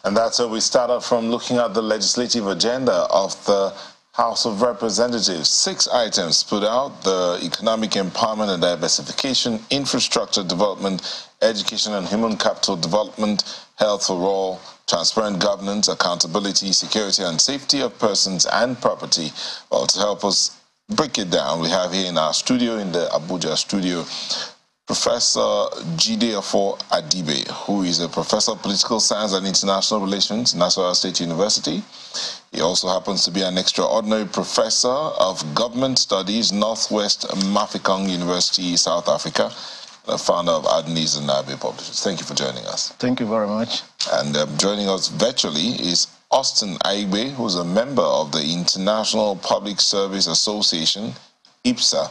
And that's where we started from, looking at the legislative agenda of the House of Representatives. 6 items put out: the economic empowerment and diversification, infrastructure development, education and human capital development, health for all, transparent governance, accountability, security and safety of persons and property. Well, to help us break it down, we have here in our studio, in the Abuja studio, Professor Jide Adibe, who is a professor of political science and international relations, Nasarawa State University. He also happens to be an extraordinary professor of government studies, Northwest Mafeking University, South Africa, the founder of Adnis and Nabe Publishers. Thank you for joining us. Thank you very much. And joining us virtually is Austin Aigbe, who's a member of the International Public Service Association, IPSA.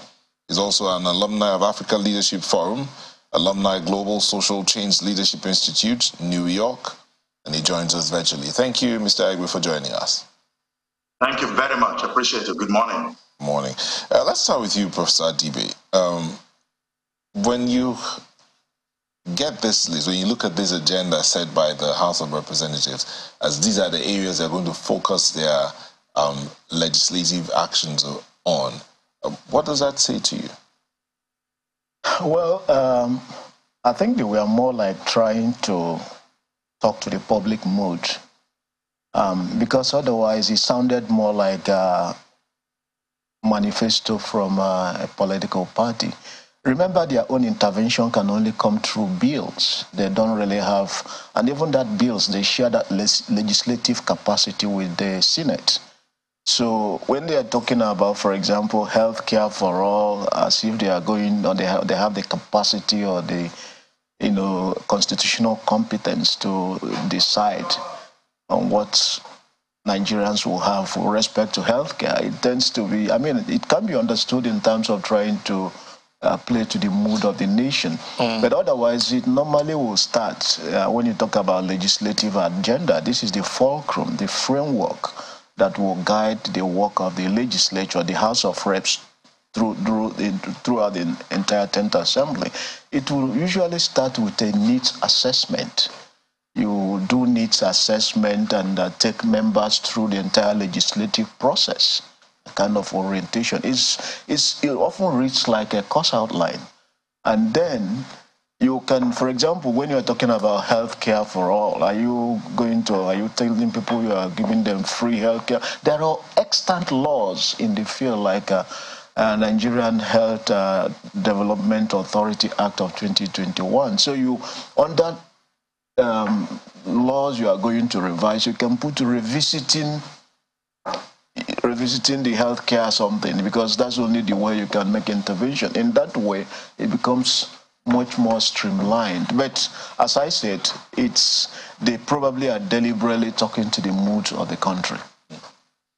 He's also an alumni of Africa Leadership Forum, alumni Global Social Change Leadership Institute, New York, and he joins us virtually. Thank you, Mr. Aigbe, for joining us. Thank you very much. Appreciate it. Good morning. Morning. Let's start with you, Professor Adibe. When you get this list, when you look at this agenda set by the House of Representatives, as these are the areas they're going to focus their legislative actions on, what does that say to you? Well, I think we are more like trying to talk to the public mood, because otherwise it sounded more like a manifesto from a political party. Remember, their own intervention can only come through bills. They don't really have, and even that bills, they share that legislative capacity with the Senate. So when they are talking about, for example, health care for all, as if they are going, or they have the capacity or the, constitutional competence to decide on what Nigerians will have with respect to health care, it tends to be, it can be understood in terms of trying to play to the mood of the nation. But otherwise, it normally will start, when you talk about legislative agenda, this is the fulcrum, the framework that will guide the work of the legislature, the House of Reps, throughout the entire 10th Assembly. It will usually start with a needs assessment. You do needs assessment and take members through the entire legislative process, a kind of orientation. It often reads like a course outline. And then you can, for example, when you're talking about health care for all, are you telling people you are giving them free health care? There are extant laws in the field, like Nigerian Health Development Authority Act of 2021. So under laws you are going to revise, you can put revisiting the health care something, because that's only the way you can make intervention. In that way, it becomes much more streamlined. But as I said, they probably are deliberately talking to the mood of the country.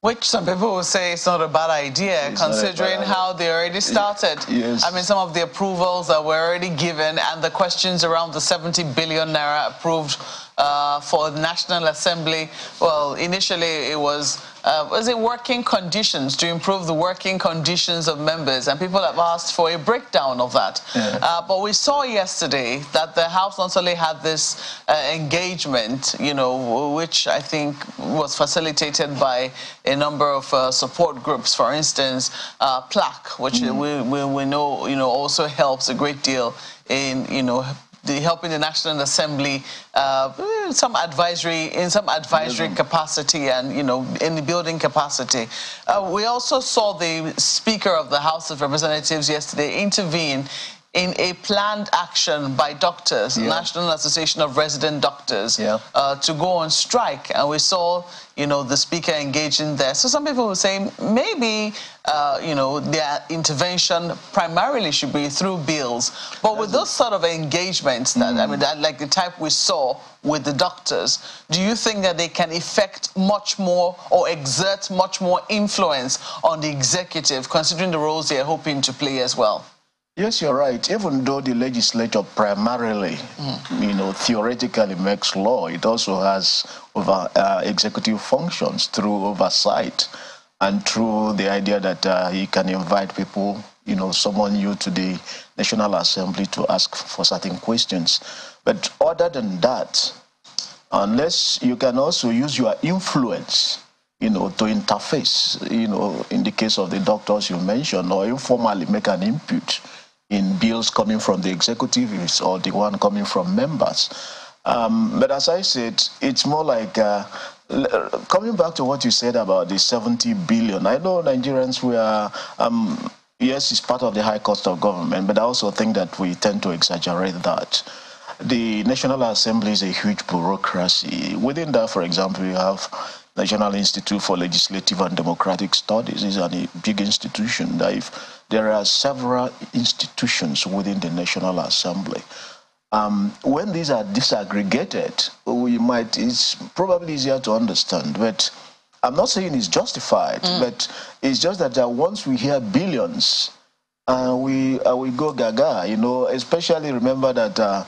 Which some people will say it's not a bad idea, considering how they already started. Yes. Some of the approvals that were already given and the questions around the 70 billion naira approved for the National Assembly. Well, initially it was it working conditions, to improve the working conditions of members, and people have asked for a breakdown of that. Yeah. But we saw yesterday that the House not only had this engagement, which I think was facilitated by a number of support groups. For instance, PLAC, which we know, also helps a great deal in, helping the National Assembly in some advisory capacity and in the building capacity. We also saw the Speaker of the House of Representatives yesterday intervene in a planned action by doctors, National Association of Resident Doctors, to go on strike, and we saw the Speaker engaging there. So some people were saying maybe their intervention primarily should be through bills, but with those sort of engagements that like the type we saw with the doctors, do you think that they can effect much more or exert much more influence on the executive, considering the roles they are hoping to play as well? Yes, you're right. Even though the legislature primarily, theoretically makes law, it also has executive functions through oversight and through the idea that he can invite people, summon you to the National Assembly to ask for certain questions. But other than that, unless you can also use your influence, to interface, in the case of the doctors you mentioned, or informally make an input in bills coming from the executives or the one coming from members. But as I said, it's more like coming back to what you said about the 70 billion. I know Nigerians, we are, yes, it's part of the high cost of government, but I also think that we tend to exaggerate that. The National Assembly is a huge bureaucracy. Within that, for example, you have National Institute for Legislative and Democratic Studies. It's a big institution. There are several institutions within the National Assembly. When these are disaggregated, it's probably easier to understand. But I'm not saying it's justified, but it's just that once we hear billions, we go gaga, especially remember that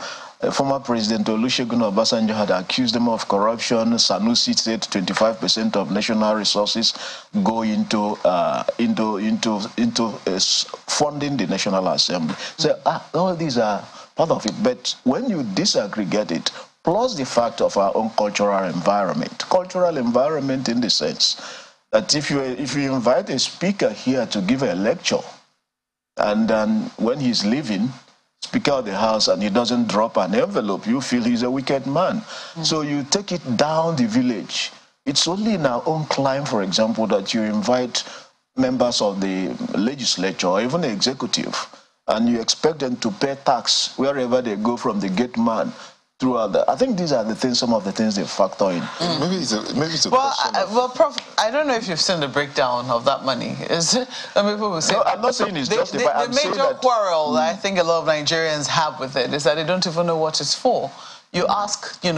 former President Olusegun Obasanjo had accused them of corruption. Sanusi said 25% of national resources go into funding the National Assembly. So all these are part of it. But when you disaggregate it, plus the fact of our own cultural environment in the sense that if you invite a speaker here to give a lecture, and then when he's leaving, Speaker of the House, and he doesn't drop an envelope, you feel he's a wicked man. So you take it down the village. It's only in our own climb, for example, that you invite members of the legislature or even the executive, and you expect them to pay tax wherever they go, from the gate man throughout the. I think these are some of the things they factor in. Maybe it's a well, question. Well, Prof, I don't know if you've seen the breakdown of that money. People will say, no, I'm not saying it's justified. The major quarrel I think a lot of Nigerians have with it is that they don't even know what it's for. You ask, even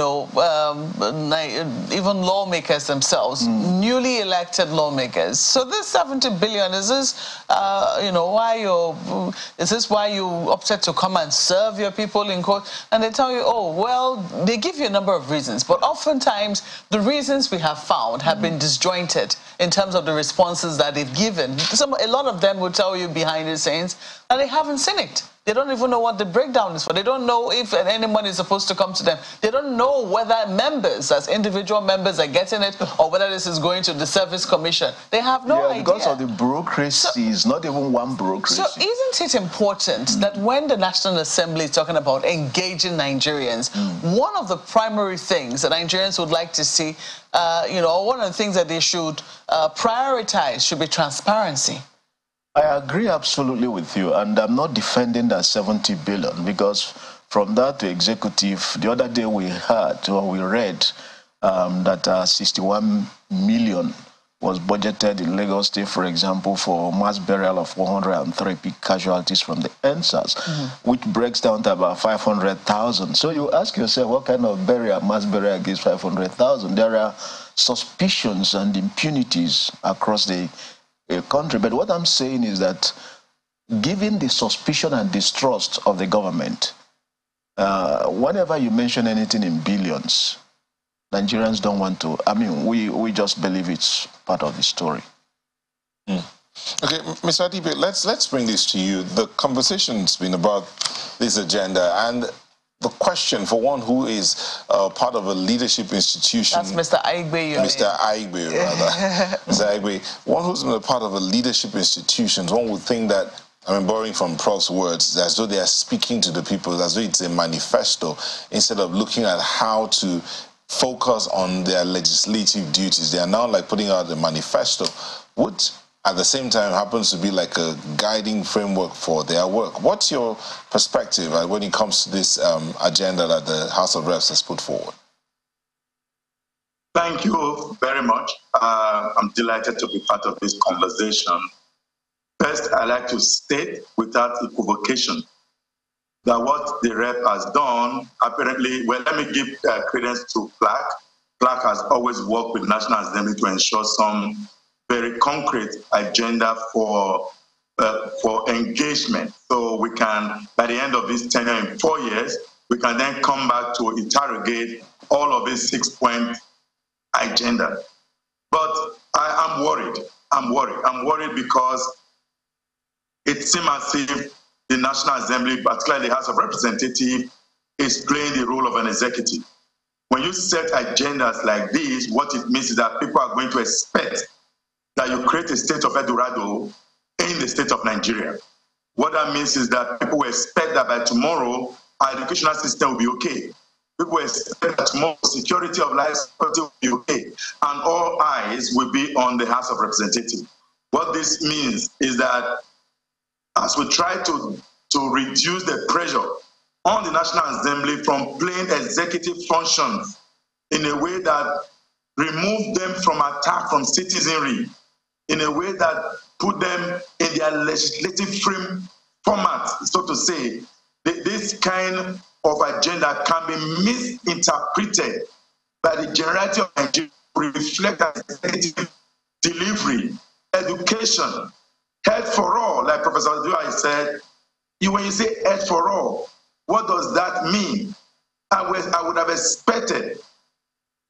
lawmakers themselves, newly elected lawmakers. So this 70 billion, is this, is this why you opted to come and serve your people in court? And they tell you, oh, well, they give you a number of reasons, but oftentimes the reasons we have found have been disjointed in terms of the responses that they've given. A lot of them will tell you behind the scenes that they haven't seen it. They don't even know what the breakdown is for. They don't know if any money is supposed to come to them. They don't know whether members, as individual members, are getting it, or whether this is going to the Service Commission. They have no idea. Because of the bureaucracy, it's not even one bureaucracy. So isn't it important that when the National Assembly is talking about engaging Nigerians, one of the primary things that Nigerians would like to see, one of the things that they should prioritize should be transparency? I agree absolutely with you, and I'm not defending that 70 billion, because from that to executive, the other day we read that 61 million was budgeted in Lagos State, for example, for mass burial of 103 casualties from the NSAS, which breaks down to about 500,000. So you ask yourself, what kind of mass burial gives 500,000? There are suspicions and impunities across the country. But what I'm saying is that given the suspicion and distrust of the government, whenever you mention anything in billions, Nigerians don't want to. I mean, we just believe it's part of the story. Okay, Mr. Adibe, let's bring this to you. The conversation's been about this agenda, and the question for one who is part of a leadership institution. That's Mr. Aigbe. Mr. Aigbe, rather. Mr. Aigbe, one who's been a part of a leadership institution, one would think that, borrowing from Prof's words, as though they are speaking to the people, as though it's a manifesto, instead of looking at how to focus on their legislative duties. They are now like putting out a manifesto, which at the same time happens to be like a guiding framework for their work. What's your perspective when it comes to this agenda that the House of Reps has put forward? Thank you very much. I'm delighted to be part of this conversation. First, I'd like to state without equivocation that what the rep has done, apparently, well, let me give credence to Clark. Clark has always worked with National Assembly to ensure some very concrete agenda for engagement. So we can, by the end of this tenure in 4 years, we can then come back to interrogate all of this 6-point agenda. But I'm worried. I'm worried because it seems as if the National Assembly, particularly the House of Representatives, is playing the role of an executive. when you set agendas like this, what it means is that people are going to expect that you create a state of Eldorado in the state of Nigeria. What that means is that people will expect that by tomorrow, our educational system will be okay. People will expect that tomorrow, security of life will be okay, and all eyes will be on the House of Representatives. What this means is that as we try to reduce the pressure on the National Assembly from playing executive functions in a way that remove them from attack from citizenry, in a way that put them in their legislative frame format, so to say, this kind of agenda can be misinterpreted by the generality of Nigeria to reflect as executive delivery, education, health for all, like Professor Dua said. When you say health for all, what does that mean? I would have expected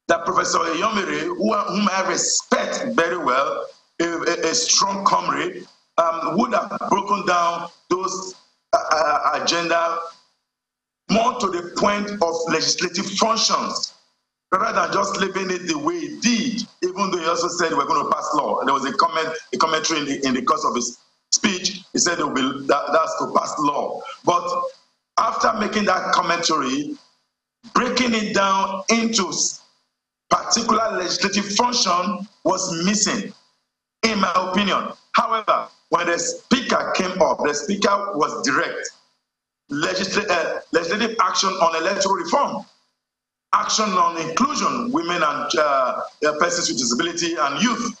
that Professor Yomiri, whom I respect very well, a strong comrade, would have broken down those agenda more to the point of legislative functions, rather than just leaving it the way it did, even though he also said we're going to pass law. And there was a commentary in the course of his speech. He said that's to pass law. But after making that commentary, breaking it down into particular legislative function was missing, in my opinion. However, when the speaker came up, the speaker was direct. Legislative action on electoral reform, action on inclusion, women and persons with disability and youth.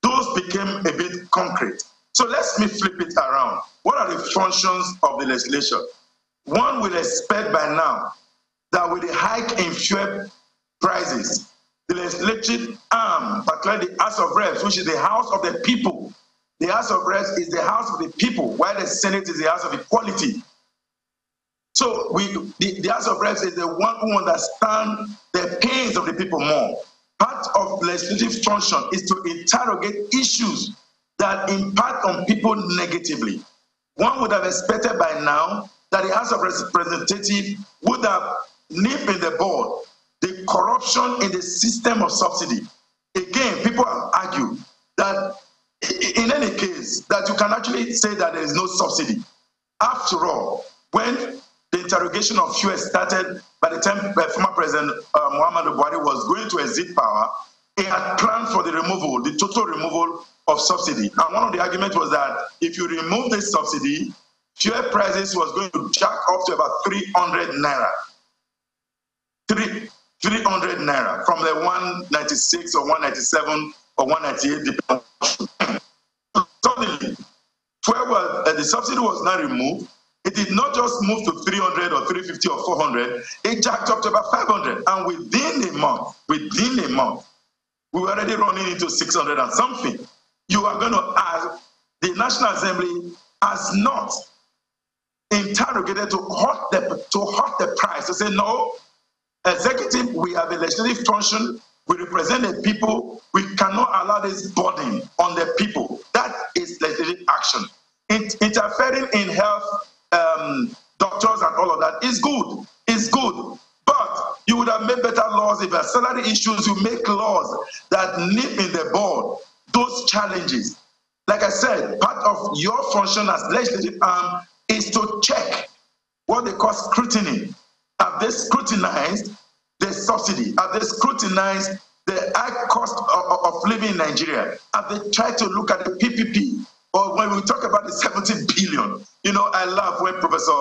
Those became a bit concrete. So let me flip it around. What are the functions of the legislature? One will expect by now that with the hike in fuel prices, the legislative arm, particularly the House of Reps, which is the House of the people, the House of Reps is the House of the people, while the Senate is the House of Equality. So the House of Reps is the one who understands the pains of the people more. Part of legislative function is to interrogate issues that impact on people negatively. One would have expected by now that the House of Representatives would have nipped in the bud the corruption in the system of subsidy. Again, people have argued that in any case, that you can actually say that there is no subsidy. After all, when the interrogation of fuel started by the time former President Muhammadu Buhari was going to exit power, he had planned for the removal, the total removal of subsidy. And one of the arguments was that if you remove this subsidy, fuel prices was going to jack up to about 300 naira. 300 naira from the 196 or 197 or 198 depending. Suddenly, the subsidy was not removed. It did not just move to 300 or 350 or 400. It jacked up to about 500. And within a month, we were already running into 600 and something. You are going to ask, the National Assembly has not interrogated to hurt the price, to say, no, executive, we have a legislative function, we represent the people, we cannot allow this burden on the people. That is legislative action. Interfering in health, doctors and all of that is good. It's good. But you would have made better laws if there are salary issues, you make laws that nip in the bud those challenges. Like I said, part of your function as legislative arm is to check what they call scrutiny. Have they scrutinized the subsidy? Have they scrutinized the high cost of living in Nigeria? Have they tried to look at the PPP? Or when we talk about the 70 billion, I laugh when Professor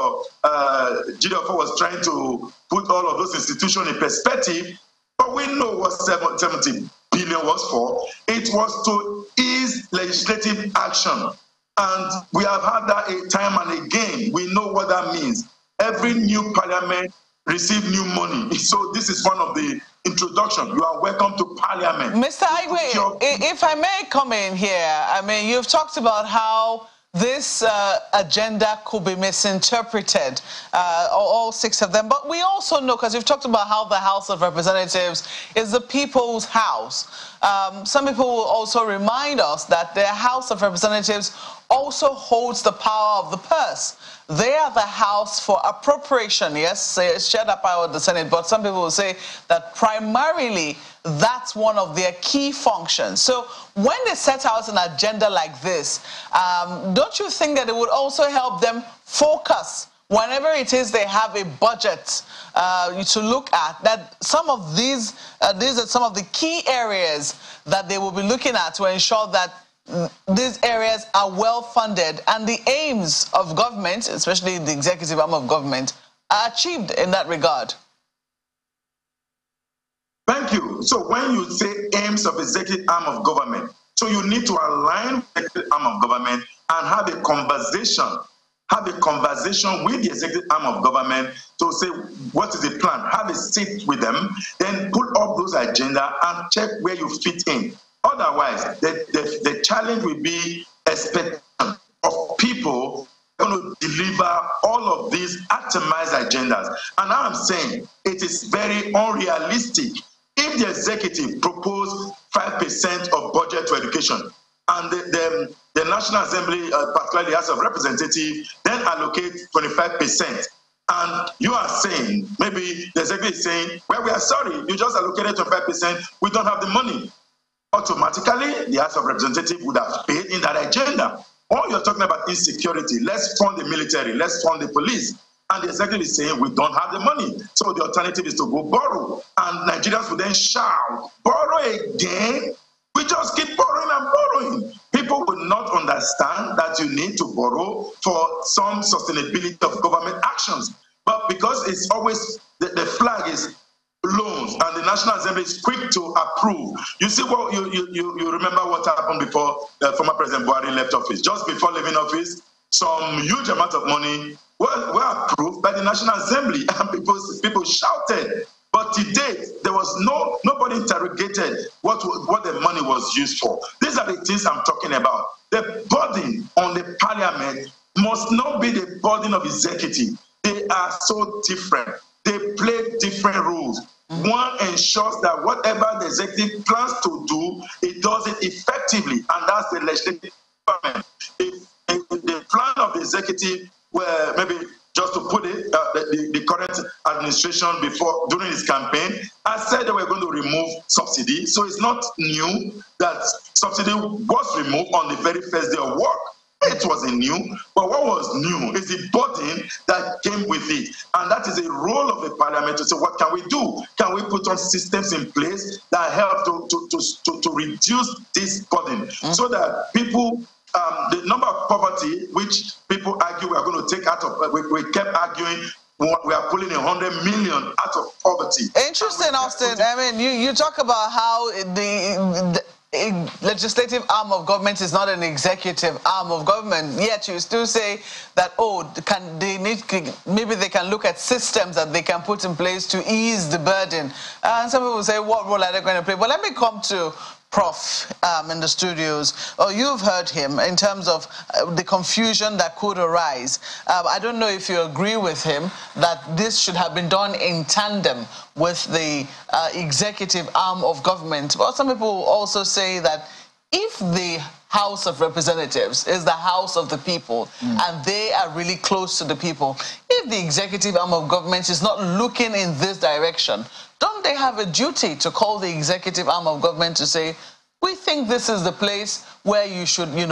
Jideofor was trying to put all of those institutions in perspective, but we know what 70 billion was for. It was to ease legislative action. And we have had that a time and again. We know what that means. Every new parliament receive new money. So this is one of the introduction. You are welcome to Parliament. Mr. Aigwe, if I may come in here, you've talked about how this agenda could be misinterpreted, all six of them. But we also know, because you've talked about how the House of Representatives is the people's house. Some people will also remind us that the House of Representatives also holds the power of the purse. They are the House for appropriation. Yes, it's shared that power with the Senate, but some people will say that primarily that's one of their key functions. So when they set out an agenda like this, don't you think that it would also help them focus whenever it is they have a budget to look at, that some of these are some of the key areas that they will be looking at to ensure that these areas are well funded and the aims of government, especially the executive arm of government, are achieved in that regard? Thank you. So when you say aims of executive arm of government, so you need to align with the executive arm of government and have a conversation with the executive arm of government to say what is the plan, have a seat with them, then pull up those agenda and check where you fit in. Otherwise, the challenge will be expectation of people going to deliver all of these atomized agendas. And I'm saying it is very unrealistic. If the executive propose 5% of budget to education, and the National Assembly, particularly the House of Representatives, then allocate 25%, and you are saying, maybe the executive is saying, well, we are sorry, you just allocated 25%, we don't have the money. Automatically, the House of Representatives would have paid in that agenda. All you're talking about insecurity, let's fund the military, let's fund the police. And the executive is saying, we don't have the money. So the alternative is to go borrow. And Nigerians would then shout, borrow again? We just keep borrowing and borrowing. People will not understand that you need to borrow for some sustainability of government actions. But because it's always, the flag is loans, and the National Assembly is quick to approve. You see what you remember what happened before former President Buhari left office. Just before leaving office, some huge amount of money were approved by the National Assembly, and people shouted. But to date, there was nobody interrogated what the money was used for. These are the things I'm talking about. The burden on the parliament must not be the burden of executive. They are so different. They play different roles. One ensures that whatever the executive plans to do, it does it effectively, and that's the legislative department. If the plan of the executive were maybe, just to put it, the current administration during his campaign, I said they were going to remove subsidy. So it's not new that subsidy was removed on the very first day of work. It wasn't new, but what was new is the burden that came with it. And that is a role of the parliament to say, what can we do? Can we put on systems in place that help to reduce this burden so that people, the number of poverty, which people argue we are going to take out of, we kept arguing, we are pulling 100 million out of poverty. Interesting, Austin. I mean, you talk about how the legislative arm of government is not an executive arm of government, yet you still say that, maybe they can look at systems that they can put in place to ease the burden. And some people say, what role are they going to play? But let me come to Prof in the studios. You've heard him in terms of the confusion that could arise. I don't know if you agree with him that this should have been done in tandem with the executive arm of government. Well, some people also say that if the House of Representatives is the house of the people and they are really close to the people, if the executive arm of government is not looking in this direction, don't they have a duty to call the executive arm of government to say, we think this is the place where you should, be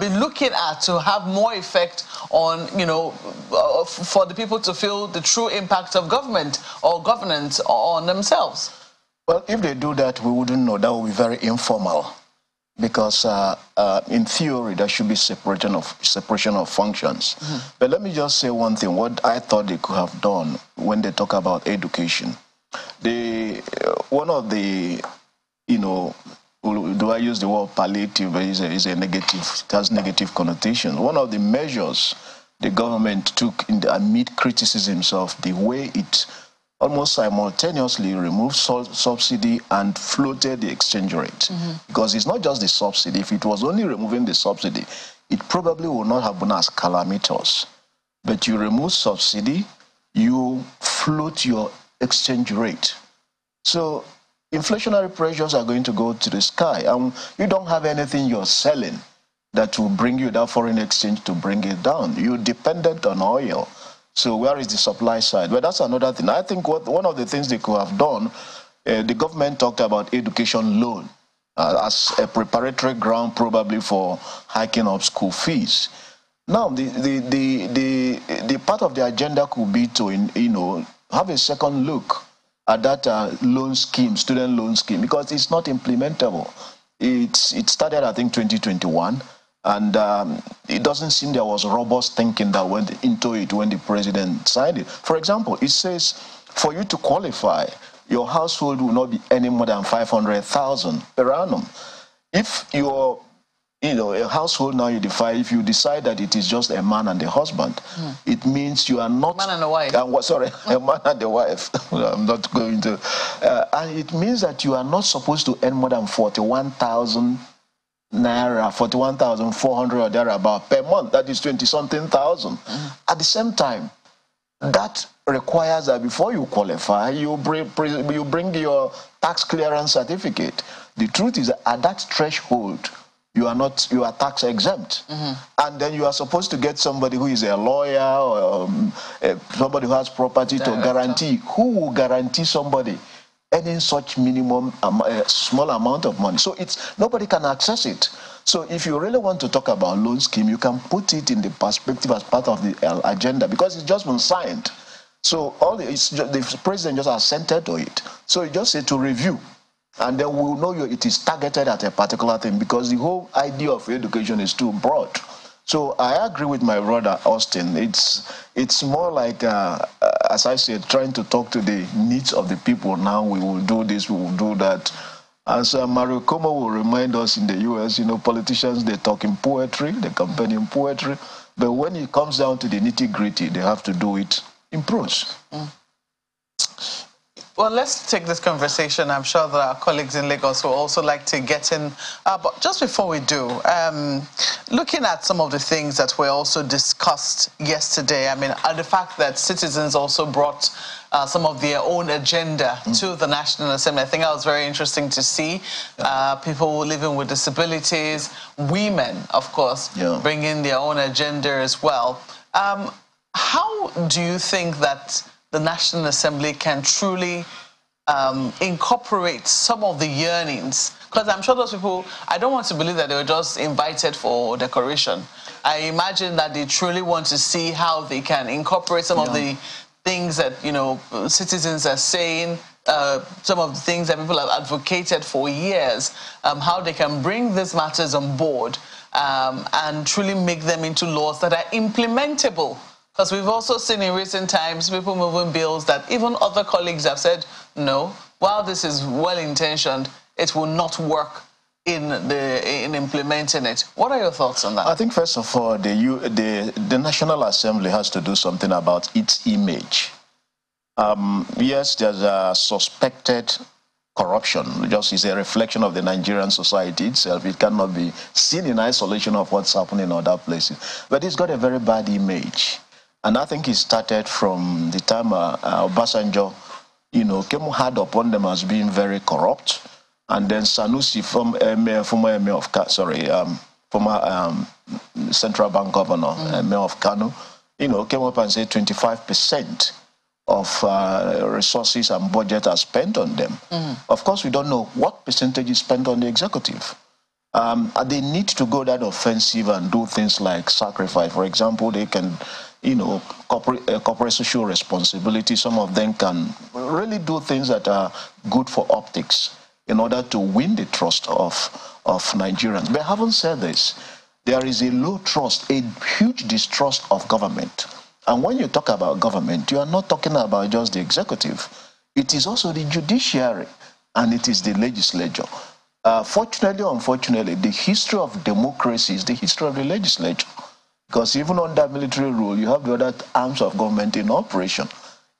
looking at to have more effect on, for the people to feel the true impact of government or governance on themselves? Well, if they do that, we wouldn't know. That would be very informal. Because in theory, there should be separation of functions. But let me just say one thing, what I thought they could have done when they talk about education. One of the, do I use the word palliative, is a negative, it has negative connotation. One of the measures the government took amid criticisms of the way it almost simultaneously removed subsidy and floated the exchange rate. Because it's not just the subsidy. If it was only removing the subsidy, it probably would not have been as calamitous. But you remove subsidy, you float your exchange rate. So inflationary pressures are going to go to the sky. You don't have anything you're selling. that will bring you that foreign exchange to bring it down. You're dependent on oil. So where is the supply side? Well, that's another thing. I think one of the things they could have done, the government talked about education loan as a preparatory ground probably for hiking up school fees. Now, the part of the agenda could be to, have a second look at that loan scheme, student loan scheme, because it's not implementable. It started, I think, 2021, and it doesn't seem there was robust thinking that went into it when the president signed it. For example, it says for you to qualify, your household will not be any more than 500,000 per annum. If you're a household now, if you decide that it is just a man and a husband, it means you are not... A man and a wife. A man and a wife. I'm not going to... and it means that you are not supposed to earn more than 41,000 naira, 41,400 or thereabout per month. That is 20-something thousand. At the same time, that requires that before you qualify, you bring your tax clearance certificate. The truth is that at that threshold, you are tax exempt. And then you are supposed to get somebody who is a lawyer or somebody who has property to guarantee. Who will guarantee somebody earning such minimum, small amount of money? So nobody can access it. So if you really want to talk about loan scheme, you can put it in the perspective as part of the agenda, because it's just been signed. So the president just assented to it. So he just said to review. And then we'll know it is targeted at a particular thing, because the whole idea of education is too broad. So I agree with my brother Austin. It's more like, as I said, trying to talk to the needs of the people. Now we will do this, we will do that. As Mario Cuomo will remind us in the US, politicians, they talk in poetry, they campaign in poetry. But when it comes down to the nitty-gritty, they have to do it in prose. Well, let's take this conversation. I'm sure that our colleagues in Lagos will also like to get in. But just before we do, looking at some of the things that were also discussed yesterday, I mean, the fact that citizens also brought some of their own agenda to the National Assembly. I think that was very interesting to see. People living with disabilities, women, of course, bringing their own agenda as well. How do you think that the National Assembly can truly incorporate some of the yearnings? Because I'm sure those people, I don't want to believe that they were just invited for decoration. I imagine that they truly want to see how they can incorporate some of the things that, citizens are saying, some of the things that people have advocated for years, how they can bring these matters on board and truly make them into laws that are implementable. Because we've also seen in recent times people moving bills that even other colleagues have said, no, while this is well-intentioned, it will not work in implementing it. What are your thoughts on that? I think, first of all, the National Assembly has to do something about its image. Yes, there's a suspected corruption. Just is a reflection of the Nigerian society itself. It cannot be seen in isolation of what's happening in other places. But it's got a very bad image. And I think it started from the time Obasanjo, came hard upon them as being very corrupt. And then Sanusi, former central bank governor, mayor of Kano, came up and said 25% of resources and budget are spent on them. Of course, we don't know what percentage is spent on the executive. They need to go that offensive and do things like sacrifice. For example, they can, corporate social responsibility. Some of them can really do things that are good for optics in order to win the trust of Nigerians. But having said this, there is a low trust, a huge distrust of government. And when you talk about government, you are not talking about just the executive. It is also the judiciary, and it is the legislature. Fortunately or unfortunately, the history of democracy is the history of the legislature. Because even under military rule, you have the other arms of government in operation.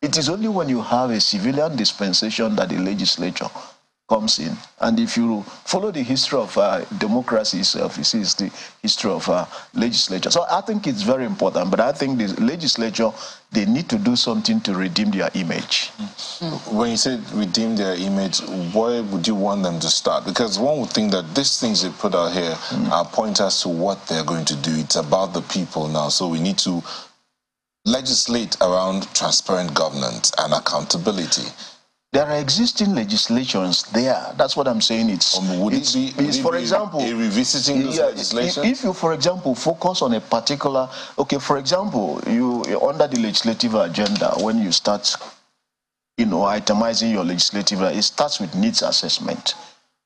It is only when you have a civilian dispensation that the legislature comes in. And if you follow the history of democracy itself, you see it's the history of legislature. So I think it's very important, but I think the legislature, they need to do something to redeem their image. When you say redeem their image, where would you want them to start? Because one would think that these things they put out here are pointers to what they're going to do. It's about the people now, so we need to legislate around transparent governance and accountability. There are existing legislations there. That's what I'm saying. Would it be, for example, a revisiting those legislation? If you, for example, focus on a particular, okay, for example, you under the legislative agenda, when you start, itemizing your legislative, it starts with needs assessment,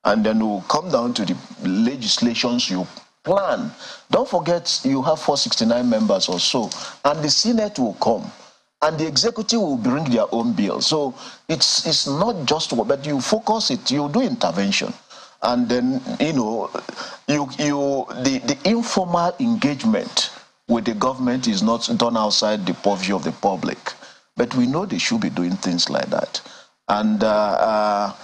and then we'll come down to the legislations you plan. Don't forget, you have 469 members or so, and the Senate will come. And the executive will bring their own bill. So it's not just what, but you focus it, you do intervention. And then, the informal engagement with the government is not done outside the purview of the public. But we know they should be doing things like that. And I'm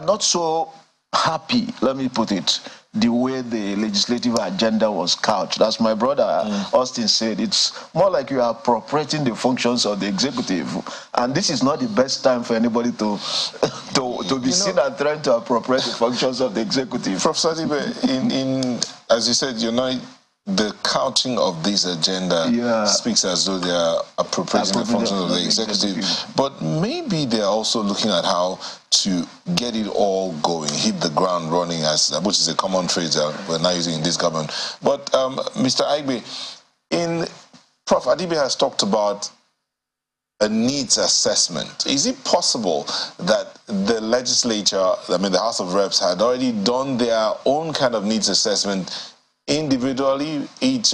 not so happy, let me put it, the way the legislative agenda was couched. As my brother Austin said, it's more like you are appropriating the functions of the executive, and this is not the best time for anybody to be seen and trying to appropriate the functions of the executive. Professor Adibe, as you said, the couching of this agenda speaks as though they are appropriating the functions of the executive. But maybe they're also looking at how to get it all going, hit the ground running, which is a common phrase that we're now using in this government. But Mr. Aigbe, Prof. Adibe has talked about a needs assessment. Is it possible that the legislature, the House of Reps, had already done their own kind of needs assessment individually, each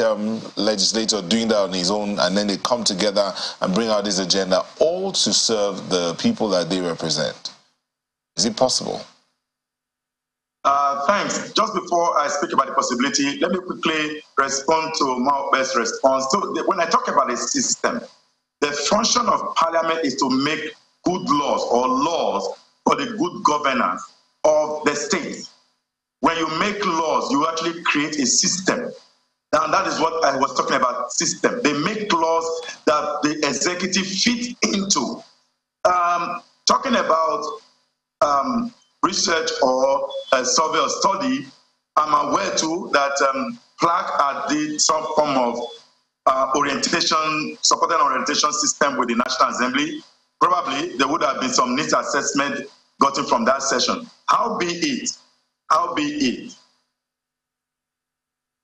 legislator doing that on his own, and then they come together and bring out this agenda, all to serve the people that they represent? Is it possible? Thanks. Just before I speak about the possibility, let me quickly respond to Maobe's response. So when I talk about a system, the function of parliament is to make good laws or laws for the good governance of the state. When you make laws, you actually create a system. Now, that is what I was talking about, system. They make laws that the executive fit into. Talking about research or a survey or study, I'm aware too that PLAC did some form of supported orientation system with the National Assembly. Probably there would have been some needs assessment gotten from that session. How be it?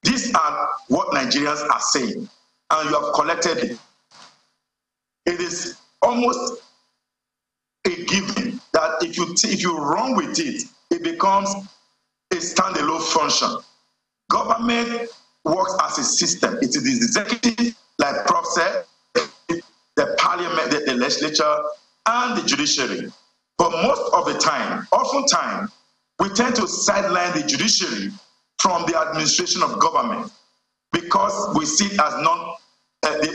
These are what Nigerians are saying, and you have collected it. It is almost a given that if you run with it, it becomes a standalone function. Government works as a system. It is the executive, like Prof said, the parliament, the legislature, and the judiciary. But most of the time, oftentimes, we tend to sideline the judiciary from the administration of government because we see it as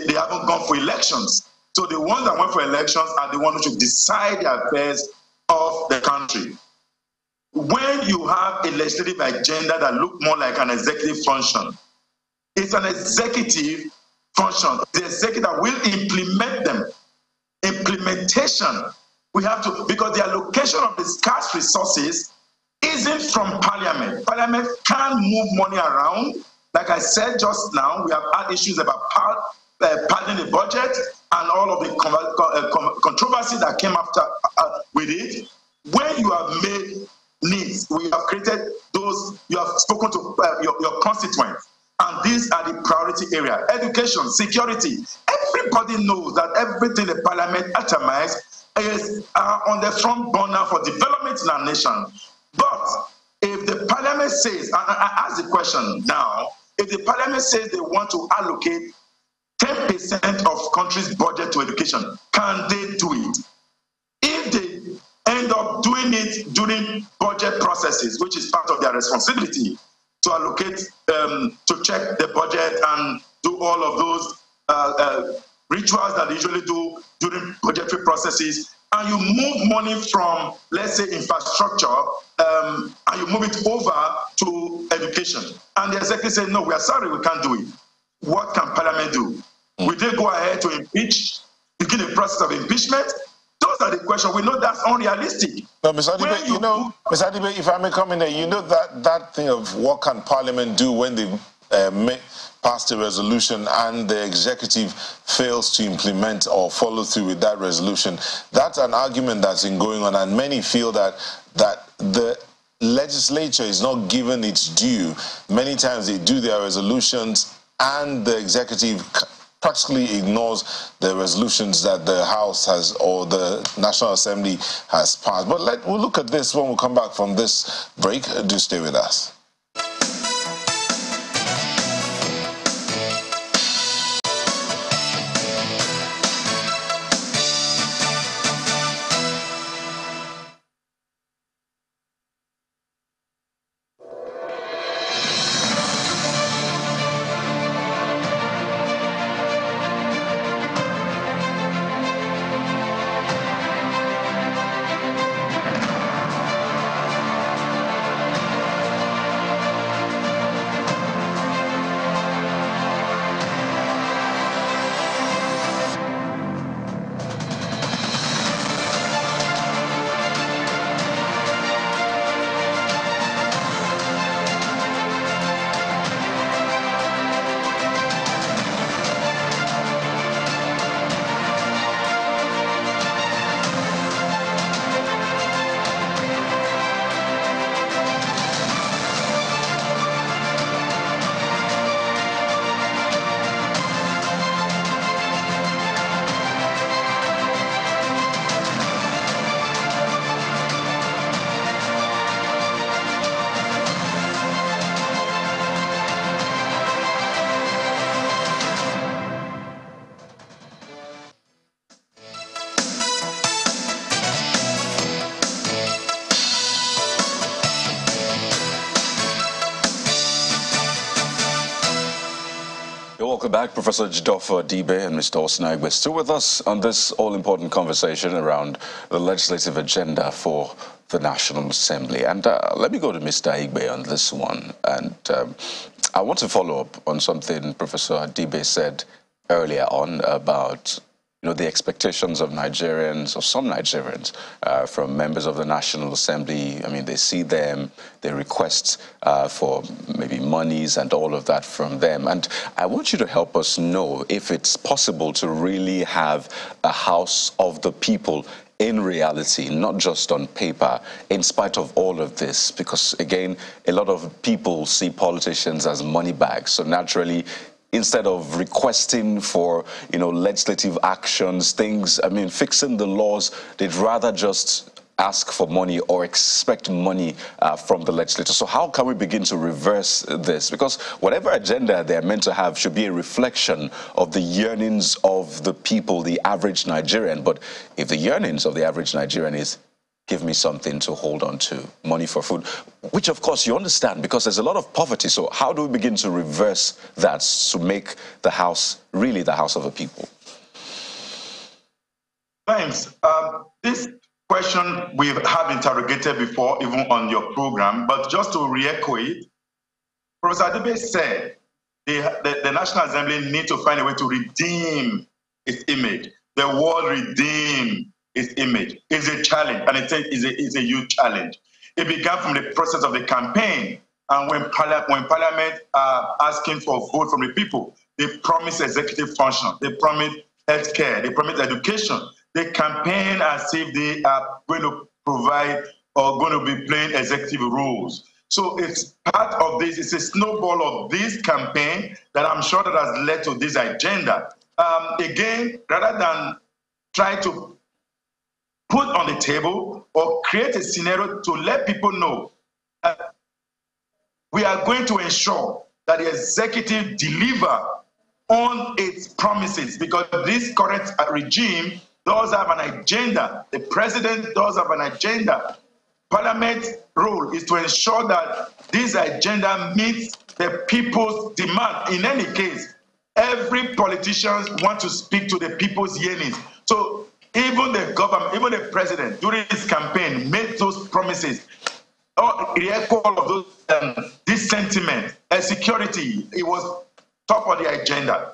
they haven't gone for elections. So the ones that went for elections are the ones who should decide the affairs of the country. When you have a legislative agenda that looks more like an executive function, it's an executive function. The executive will implement them. Implementation, we have to, because the allocation of the scarce resources isn't from Parliament. Parliament can't move money around. Like I said just now, we have had issues about padding the budget and all of the controversy that came after with it. When you have made needs, we have created those, you have spoken to your constituents, and these are the priority area. Education, security. Everybody knows that everything the Parliament atomize is on the front burner for development in our nation. But if the Parliament says, and I ask the question now, if the Parliament says they want to allocate 10% of country's budget to education, can they do it? If they end up doing it during budget processes, which is part of their responsibility, to allocate, to check the budget and do all of those rituals that they usually do during budgetary processes, and you move money from, let's say, infrastructure, and you move it over to education. And the executive said, no, we are sorry, we can't do it. What can Parliament do? Will they go ahead to impeach, begin the process of impeachment? Those are the questions. We know that's unrealistic. No, Mr. Adibe, Mr. Adibe, if I may come in there, that thing of what can Parliament do when they passed a resolution and the executive fails to implement or follow through with that resolution, that's an argument that's been going on, and many feel that the legislature is not given its due. Many times they do their resolutions and the executive practically ignores the resolutions that the House has or the National Assembly has passed. But we'll look at this when we come back from this break. Do stay with us. Welcome back, Professor Jidofa Adibe and Mr. Osinaigbe, still with us on this all-important conversation around the legislative agenda for the National Assembly. And let me go to Mr. Igbe on this one. And I want to follow up on something Professor Adibe said earlier on about the expectations of Nigerians, or some Nigerians, from members of the National Assembly. I mean, they see them, they request for maybe monies and all of that from them. And I want you to help us know if it's possible to really have a House of the people in reality, not just on paper, in spite of all of this. Because, again, a lot of people see politicians as money bags. So naturally, instead of requesting for, legislative actions, things, fixing the laws, they'd rather just ask for money or expect money from the legislature. So how can we begin to reverse this? Because whatever agenda they're meant to have should be a reflection of the yearnings of the people, the average Nigerian. But if the yearnings of the average Nigerian is, give me something to hold on to, money for food, which of course you understand because there's a lot of poverty. So how do we begin to reverse that to make the House really the House of the people? Thanks. This question we have interrogated before, even on your program, but just to re-echo it, Professor Adibe said the National Assembly need to find a way to redeem its image. The word redeem its image is a challenge, and it's a huge challenge. It began from the process of the campaign, and when Parliament are asking for a vote from the people, they promise executive function, they promise healthcare, they promise education. They campaign as if they are going to provide or going to be playing executive roles. So it's part of this, it's a snowball of this campaign that I'm sure that has led to this agenda. Again, rather than try to put on the table or create a scenario to let people know that we are going to ensure that the executive deliver on its promises, because this current regime does have an agenda. The president does have an agenda. Parliament's role is to ensure that this agenda meets the people's demand. In any case, every politician wants to speak to the people's yearnings. So Even the government, even the president, during his campaign, made those promises. The echo of those, this sentiment and security, it was top of the agenda.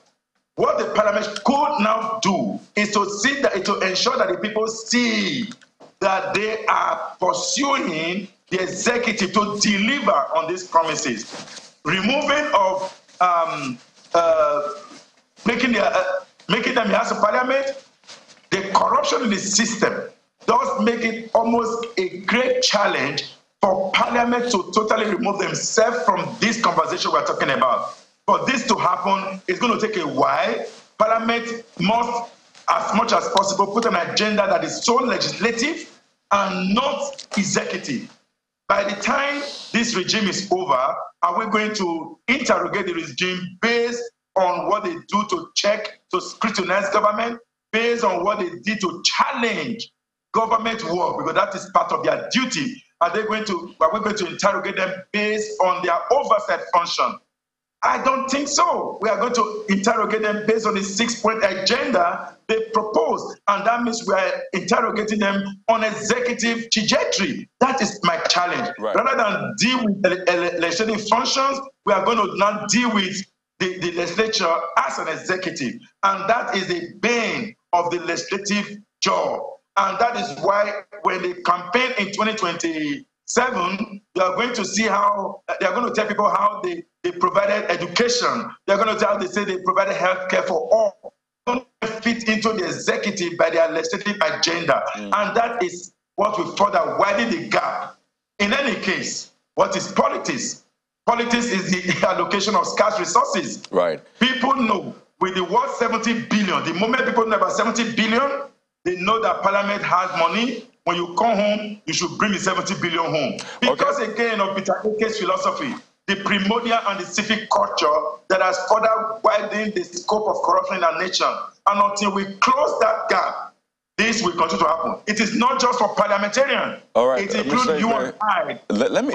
What the parliament could now do is to to ensure that the people see that they are pursuing the executive to deliver on these promises. Removing of making them the House of Parliament, the corruption in the system does make it almost a great challenge for Parliament to totally remove themselves from this conversation we're talking about. For this to happen, it's going to take a while. Parliament must, as much as possible, put an agenda that is so legislative and not executive. By the time this regime is over, are we going to interrogate the regime based on what they do to check, to scrutinize government, based on what they did to challenge government work, because that is part of their duty? Are we going to interrogate them based on their oversight function? I don't think so. We are going to interrogate them based on the 6-point agenda they proposed, and that means we are interrogating them on executive trajectory. That is my challenge. Right. Rather than deal with the legislative functions, we are going to now deal with the legislature as an executive, and that is the bane of the legislative job. And that is why when they campaign in 2027, you are going to see how they are going to tell people how they provided education. They're going to tell they say they provided health care for all. They don't fit into the executive by their legislative agenda. And that is what will further widen the gap. In any case, what is politics? Politics is the allocation of scarce resources. Right. People know with the word 70 billion, the moment people know about 70 billion, they know that Parliament has money. When you come home, you should bring the 70 billion home. Because again, of Peter Ake's philosophy, the primordial and the civic culture that has further widened the scope of corruption in our nation. And until we close that gap, this will continue to happen. It is not just for parliamentarians. All right, it includes you and I. Let me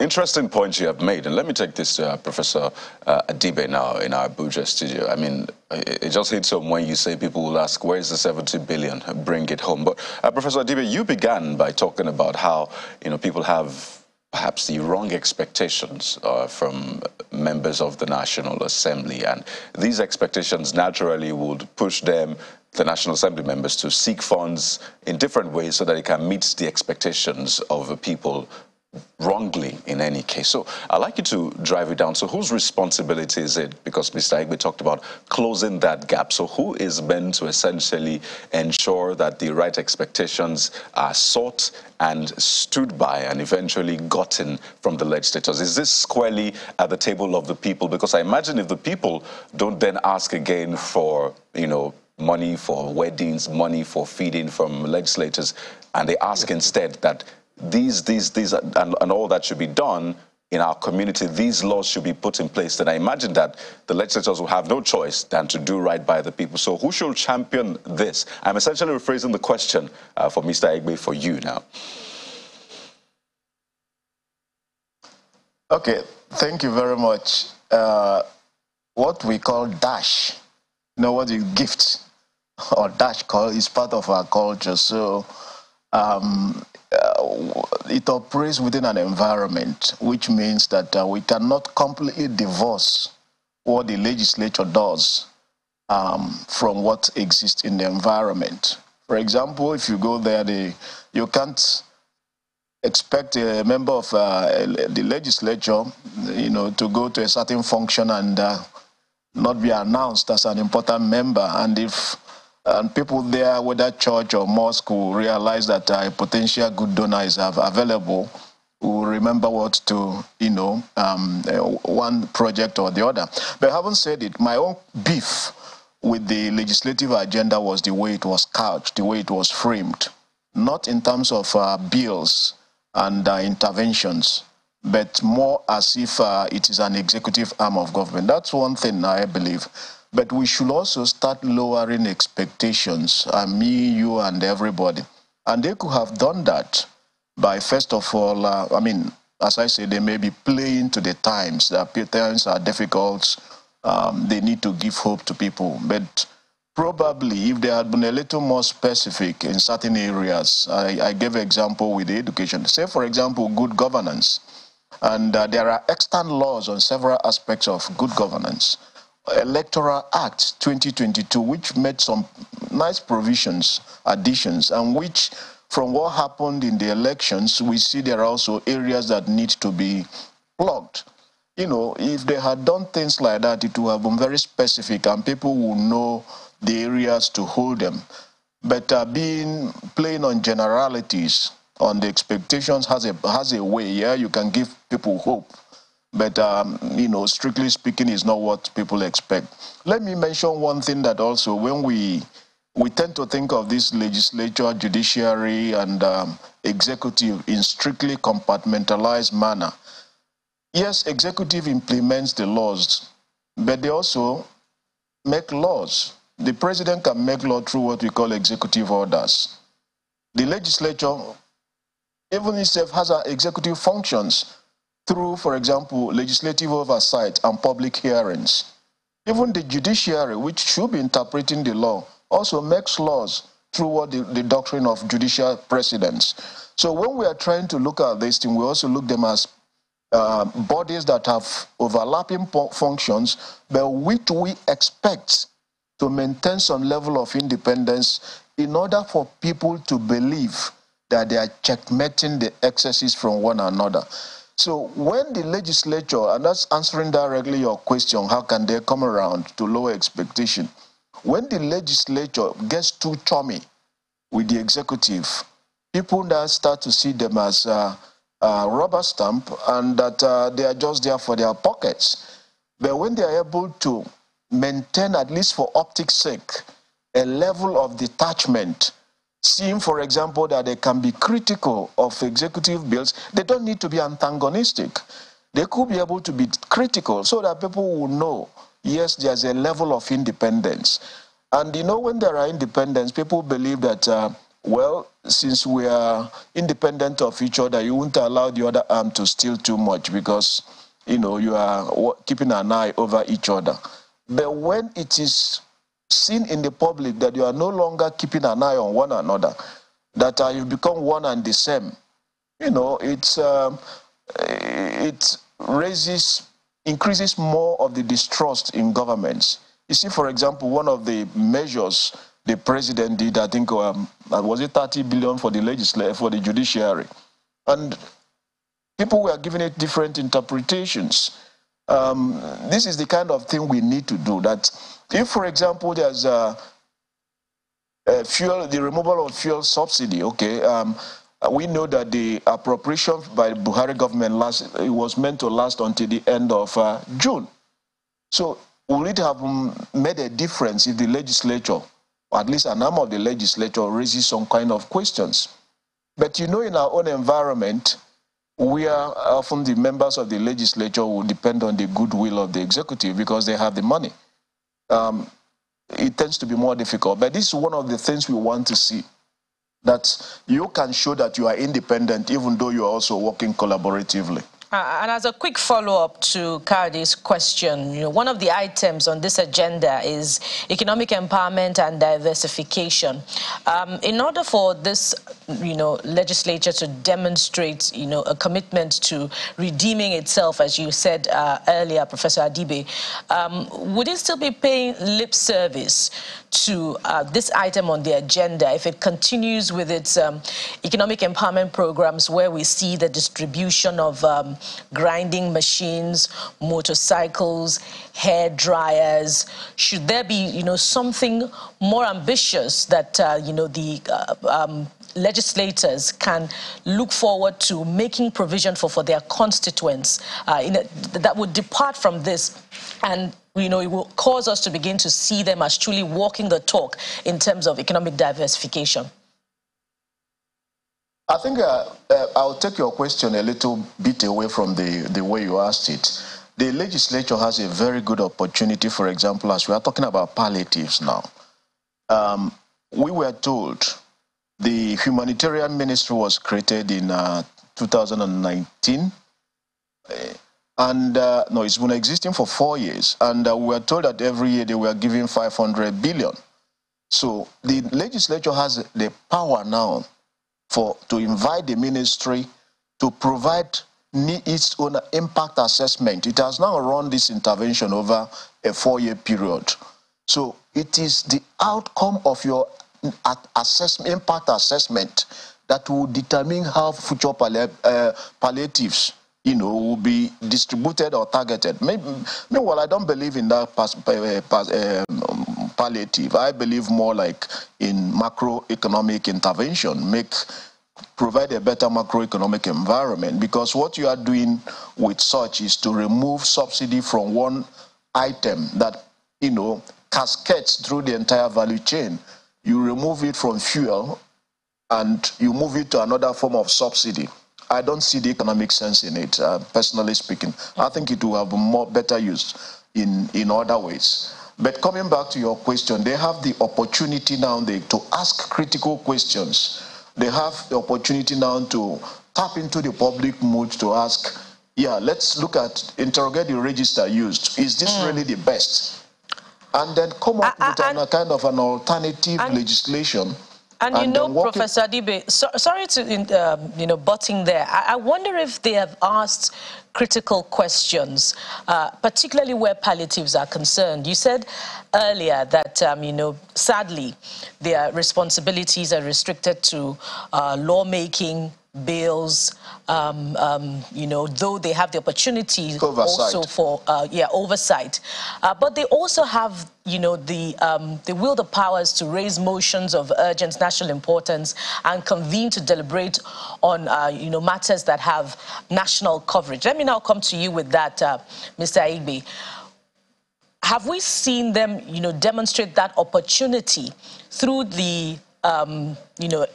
interesting point you have made, and let me take this to Professor Adibe now in our Abuja studio. I mean, it just hits home when you say people will ask, where is the 70 billion? Bring it home. But Professor Adibe, you began by talking about how people have perhaps the wrong expectations from members of the National Assembly, and these expectations naturally would push them, the National Assembly members, to seek funds in different ways so that it can meet the expectations of the people wrongly in any case. So I'd like you to drive it down. So whose responsibility is it? Because Mr. Igbe talked about closing that gap. So who is meant to essentially ensure that the right expectations are sought and stood by and eventually gotten from the legislators? Is this squarely at the table of the people? Because I imagine if the people don't then ask again for, money for weddings, money for feeding from legislators, and they ask instead that these and all that should be done in our community, these laws should be put in place, then I imagine that the legislators will have no choice than to do right by the people. So who should champion this? I'm essentially rephrasing the question for Mr. Igbe for you now. Okay, thank you very much. What we call dash, what you gift or dash call is part of our culture. So it operates within an environment, which means that we cannot completely divorce what the legislature does from what exists in the environment. For example, if you go there, you can't expect a member of the legislature, to go to a certain function and not be announced as an important member. And if people there, whether church or mosque, will realize that a potential good donor is available, will remember what to, one project or the other. But having said it, my own beef with the legislative agenda was the way it was couched, the way it was framed, not in terms of bills and interventions, but more as if it is an executive arm of government. That's one thing I believe. But we should also start lowering expectations, me, you, and everybody. And they could have done that by, first of all, as I say, they may be playing to the times. The times are difficult. They need to give hope to people. But probably if they had been a little more specific in certain areas, I gave an example with education. Say, for example, good governance. And there are extant laws on several aspects of good governance. Electoral Act 2022, which made some nice provisions, additions, and which, from what happened in the elections, we see there are also areas that need to be plugged. You know, if they had done things like that, it would have been very specific and people would know the areas to hold them. But playing on generalities, on the expectations has a way, yeah, you can give people hope. But, you know, strictly speaking, is not what people expect. Let me mention one thing that also, when we tend to think of this legislature, judiciary, and executive in strictly compartmentalized manner. Yes, executive implements the laws, but they also make laws. The president can make law through what we call executive orders. The legislature, even itself, has executive functions through, for example, legislative oversight and public hearings. Even the judiciary, which should be interpreting the law, also makes laws through what the doctrine of judicial precedence. So when we are trying to look at this thing, we also look them as bodies that have overlapping functions, but which we expect to maintain some level of independence in order for people to believe that they are checkmating the excesses from one another. So when the legislature, and that's answering directly your question, how can they come around to lower expectation? When the legislature gets too chummy with the executive, people now start to see them as rubber stamp, and that they are just there for their pockets. But when they are able to maintain, at least for optics sake, a level of detachment, seeing, for example, that they can be critical of executive bills, they don't need to be antagonistic. They could be able to be critical so that people will know, yes, there's a level of independence. And you know, when there are independence, people believe that, well, since we are independent of each other, you won't allow the other arm to steal too much because, you know, you are keeping an eye over each other. But when it is seen in the public that you are no longer keeping an eye on one another, that you've become one and the same, you know, it increases more of the distrust in governments. You see, for example, one of the measures the president did, I think, was it 30 billion for the legislature, for the judiciary, and people were giving it different interpretations. This is the kind of thing we need to do. That if, for example, there's the removal of fuel subsidy, okay, we know that the appropriation by the Buhari government it was meant to last until the end of June. So will it have made a difference if the legislature, or at least an arm of the legislature, raises some kind of questions? But you know, in our own environment, we are often the members of the legislature who depend on the goodwill of the executive because they have the money. It tends to be more difficult. But this is one of the things we want to see, that you can show that you are independent even though you are also working collaboratively. And as a quick follow-up to Kadi's question, you know, one of the items on this agenda is economic empowerment and diversification. In order for this, you know, legislature to demonstrate, you know, a commitment to redeeming itself, as you said earlier, Professor Adibe, would it still be paying lip service to this item on the agenda if it continues with its economic empowerment programs, where we see the distribution of grinding machines, motorcycles, hair dryers? Should there be, you know, something more ambitious that you know, the legislators can look forward to making provision for their constituents that would depart from this, and you know, it will cause us to begin to see them as truly walking the talk in terms of economic diversification? I think I'll take your question a little bit away from the way you asked it. The legislature has a very good opportunity, for example, as we are talking about palliatives now. We were told the humanitarian ministry was created in 2019. And no, it's been existing for 4 years. And we were told that every year they were giving 500 billion. So the legislature has the power now to invite the ministry to provide its own impact assessment. It has now run this intervention over a 4-year period. So it is the outcome of your impact assessment that will determine how future palliatives, will be distributed or targeted. Meanwhile, I don't believe in that palliative. I believe more like in macroeconomic intervention, provide a better macroeconomic environment, because what you are doing with such is to remove subsidy from one item that, cascades through the entire value chain. You remove it from fuel and you move it to another form of subsidy. I don't see the economic sense in it, personally speaking. I think it will have better use in other ways. But coming back to your question, they have the opportunity now to ask critical questions. They have the opportunity now to tap into the public mood to ask, let's interrogate the register used. Is this really the best? And then come up with a kind of an alternative legislation. And Professor Adibe, sorry to butting there. I wonder if they have asked critical questions, particularly where palliatives are concerned. You said earlier that sadly their responsibilities are restricted to lawmaking, bills, though they have the opportunity also for oversight, but they also have the will, the powers to raise motions of urgent national importance and convene to deliberate on matters that have national coverage. Let me now come to you with that, Mr. Igbe. Have we seen them demonstrate that opportunity through the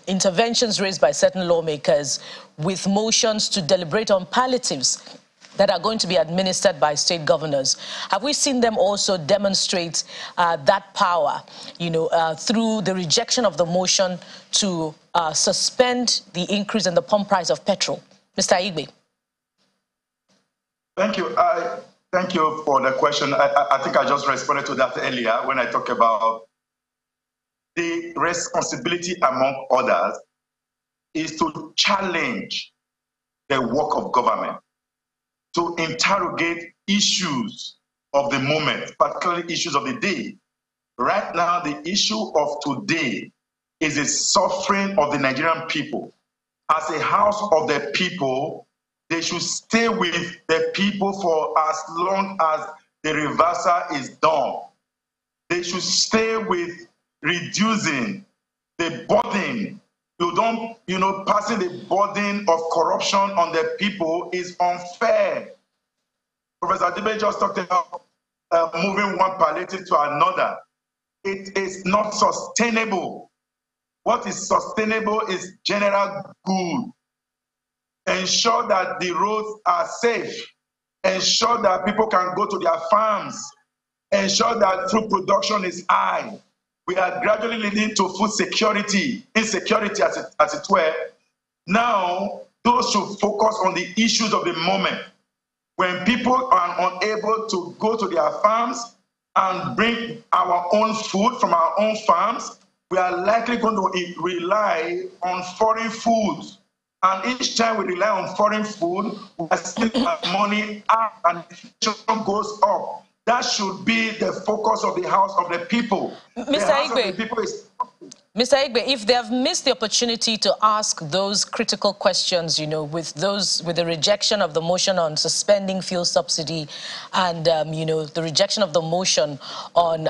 interventions raised by certain lawmakers with motions to deliberate on palliatives that are going to be administered by state governors? Have we seen them also demonstrate that power, through the rejection of the motion to suspend the increase in the pump price of petrol? Mr. Igbe. Thank you. Thank you for the question. I think I just responded to that earlier when I talked about the responsibility, among others, is to challenge the work of government, to interrogate issues of the moment, particularly issues of the day. Right now, the issue of today is the suffering of the Nigerian people. As a house of the people, they should stay with the people for as long as the reversal is done. They should stay with reducing the burden. Passing the burden of corruption on the people is unfair. Professor Adibe just talked about moving one palliative to another. It is not sustainable. What is sustainable is general good. Ensure that the roads are safe. Ensure that people can go to their farms. Ensure that food production is high. We are gradually leading to food security, insecurity as it were. Now, those should focus on the issues of the moment. When people are unable to go to their farms and bring our own food from our own farms, we are likely going to rely on foreign foods. And each time we rely on foreign food, we are seeing money up and inflation goes up. That should be the focus of the house of the people. Mr. Igbe, if they have missed the opportunity to ask those critical questions, with the rejection of the motion on suspending fuel subsidy and, the rejection of the motion on,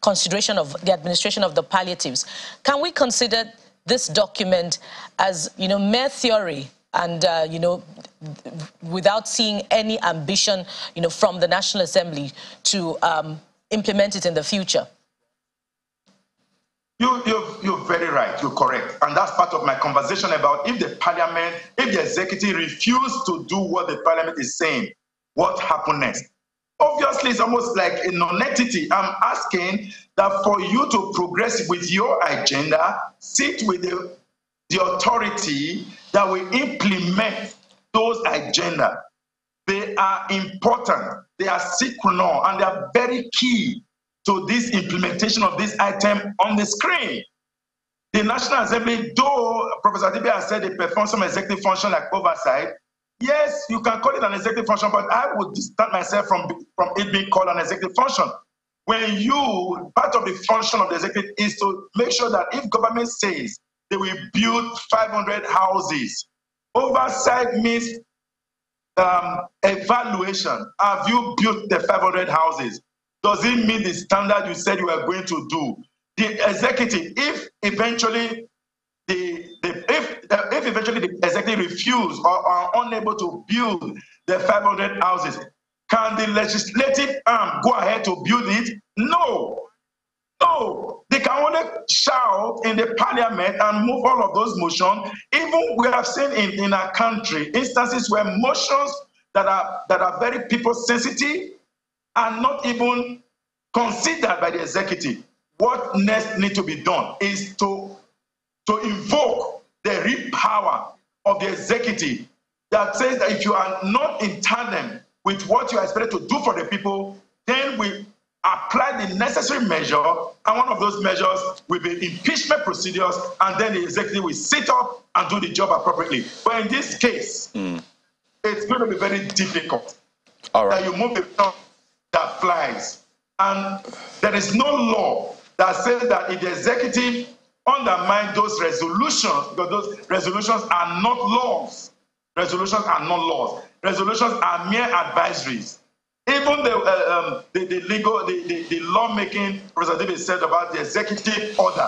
consideration of the administration of the palliatives, can we consider this document as, mere theory and, without seeing any ambition, from the National Assembly to implement it in the future? You're very right. You're correct. And that's part of my conversation about if the executive refuse to do what the parliament is saying, what happens next? Obviously, it's almost like a non-entity. I'm asking that for you to progress with your agenda, sit with the authority that will implement those agendas. They are important. They are synchronous, and they are very key to this implementation of this item on the screen. The National Assembly, though Professor Adibe has said they perform some executive function like oversight, yes, you can call it an executive function, but I would distance myself from it being called an executive function. When part of the function of the executive is to make sure that if government says they will build 500 houses, oversight means evaluation. Have you built the 500 houses? Does it meet the standard you said you were going to do? The executive, if eventually the executive refuse or are unable to build the 500 houses, can the legislative arm go ahead to build it? No. No. They can only shout in the parliament and move all of those motions. Even we have seen in our country instances where motions that are very people sensitive are not even considered by the executive. What next needs to be done is to invoke the real power of the executive that says that if you are not in tandem with what you are expected to do for the people, then we apply the necessary measure, and one of those measures will be impeachment procedures, and then the executive will sit up and do the job appropriately. But in this case, it's going to be very difficult that you move the law that flies. And there is no law that says that if the executive undermine those resolutions, because those resolutions are not laws. Resolutions are not laws. Resolutions are mere advisories. Even the lawmaking, Professor David said about the executive order,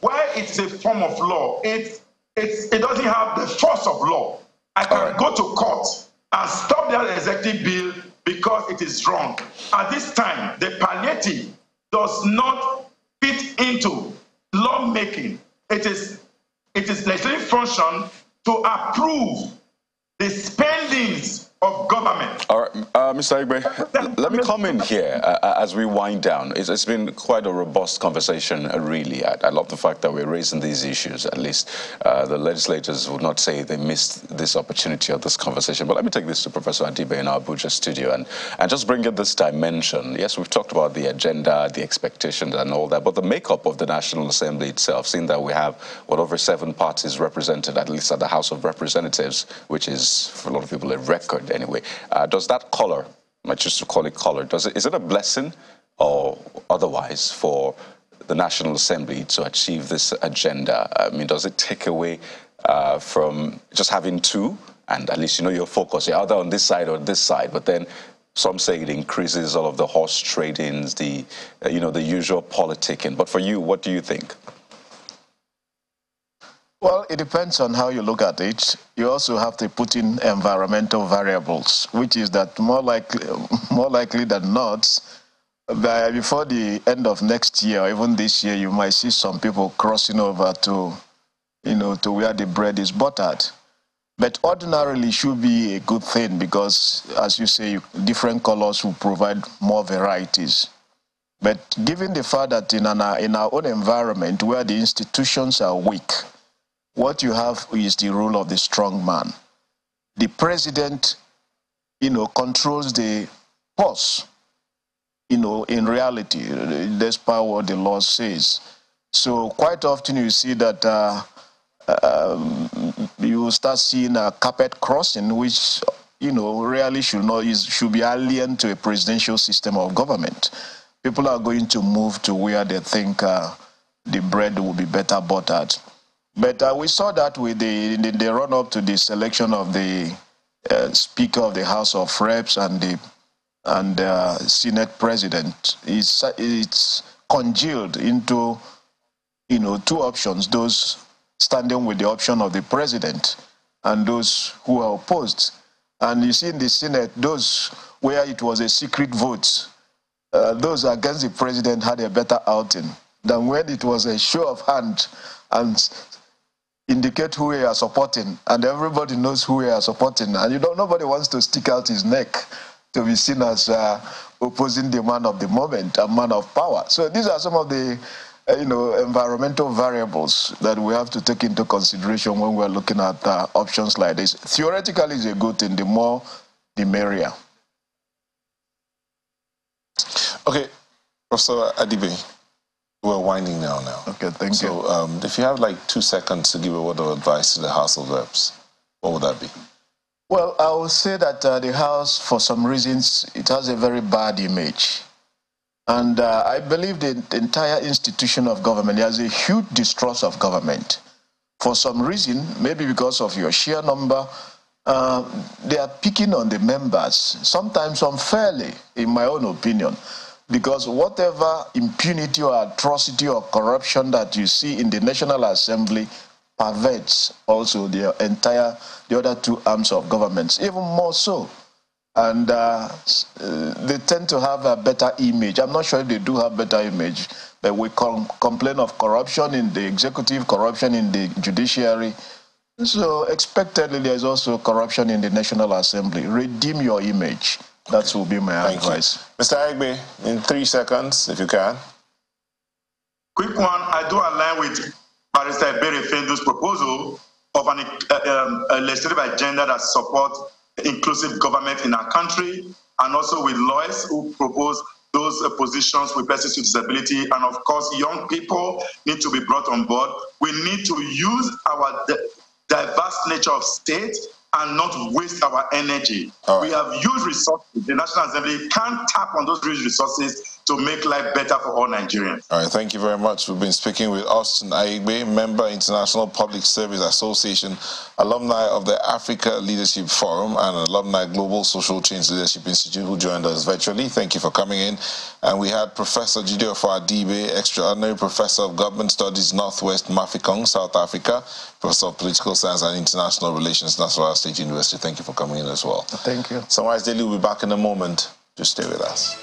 while it's a form of law, it doesn't have the force of law. I can go to court and stop that executive bill because it is wrong. At this time, the palliative does not fit into lawmaking. It is legislative function to approve the spendings of government. All right, Mr. Igbe, let me come in here as we wind down. It's been quite a robust conversation, really. I love the fact that we're raising these issues. At least the legislators would not say they missed this opportunity of this conversation. But let me take this to Professor Adibe in our Abuja studio and just bring in this dimension. Yes, we've talked about the agenda, the expectations and all that, but the makeup of the National Assembly itself, seeing that we have, over 7 parties represented, at least at the House of Representatives, which is, for a lot of people, a record anyway. Does that color, I choose to call it color, is it a blessing or otherwise for the National Assembly to achieve this agenda? I mean, does it take away from just having 2 and at least your focus, you're either on this side or this side, but then some say it increases all of the horse tradings, the usual politicking. But for you, what do you think? Well, it depends on how you look at it. You also have to put in environmental variables, which is that more likely than not, before the end of next year, or even this year, you might see some people crossing over to where the bread is buttered. But ordinarily, it should be a good thing because, as you say, different colors will provide more varieties. But given the fact that in our own environment, where the institutions are weak, what you have is the rule of the strong man. The president, controls the purse, in reality, despite what the law says. So quite often you see that you start seeing a carpet crossing, which, really should be alien to a presidential system of government. People are going to move to where they think the bread will be better buttered. But we saw that with the run-up to the selection of the Speaker of the House of Reps and the Senate President. It's congealed into 2 options: those standing with the option of the President and those who are opposed. And you see in the Senate, those where it was a secret vote, those against the President had a better outing than when it was a show of hand and indicate who we are supporting, and everybody knows who we are supporting, and nobody wants to stick out his neck to be seen as opposing the man of the moment, a man of power. So these are some of the environmental variables that we have to take into consideration when we're looking at options like this. Theoretically, it's a good thing. The more, the merrier. Okay. Professor Adibe, we're winding down now. Okay, thank you. So if you have like 2 seconds to give a word of advice to the House of Reps, what would that be? Well, I would say that the House, for some reasons, it has a very bad image. And I believe the entire institution of government, there's a huge distrust of government. For some reason, maybe because of your sheer number, they are picking on the members, sometimes unfairly, in my own opinion, because whatever impunity or atrocity or corruption that you see in the National Assembly pervades also the other 2 arms of governments, even more so. And they tend to have a better image. I'm not sure if they do have better image, but we complain of corruption in the executive, corruption in the judiciary. So expectedly, there's also corruption in the National Assembly. Redeem your image. That will be my advice. Mr. Aigbe, in 3 seconds, if you can. Quick one, I do align with Barrister Ebere Fendu's proposal of a legislative agenda that supports inclusive government in our country, and also with lawyers who propose those positions with persons with disability. And of course, young people need to be brought on board. We need to use our diverse nature of state and not waste our energy. Right. We have huge resources. The National Assembly can tap on those huge resources to make life better for all Nigerians. All right, thank you very much. We've been speaking with Austin Aigbe, member, International Public Service Association, alumni of the Africa Leadership Forum and alumni Global Social Change Leadership Institute, who joined us virtually. Thank you for coming in. And we had Professor Jideofor Adibe, Extraordinary Professor of Government Studies, Northwest Mafikong, South Africa, Professor of Political Science and International Relations, Nasarawa State University. Thank you for coming in as well. Thank you. Sunrise Daily will be back in a moment. Just stay with us.